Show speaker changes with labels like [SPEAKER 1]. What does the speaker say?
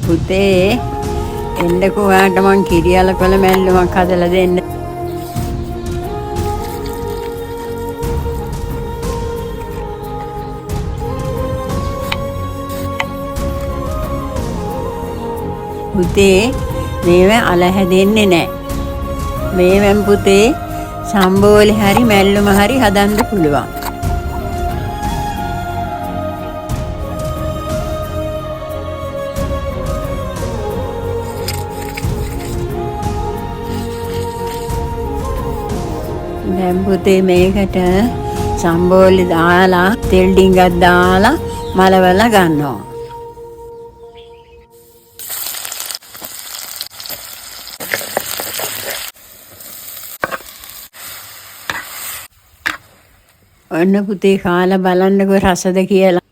[SPEAKER 1] පුතේ එන්නකෝ ඔයාට මං කිරියල කොළ මැල්ලුමක් හදලා දෙන්න. පුතේ මේව අල හැදෙන්නේ නැහැ. මේවෙන් පුතේ සම්බෝලේ හරි මැල්ලුම හරි හදන්න පුළුවන්. දැන් පුතේ මේකට සම්බෝලේ දාලා තෙල් ඩිංගක් දාලා මලවලා ගන්නවා. ඔන්න පුතේ කාලා බලන්නකෝ රසද කියලා.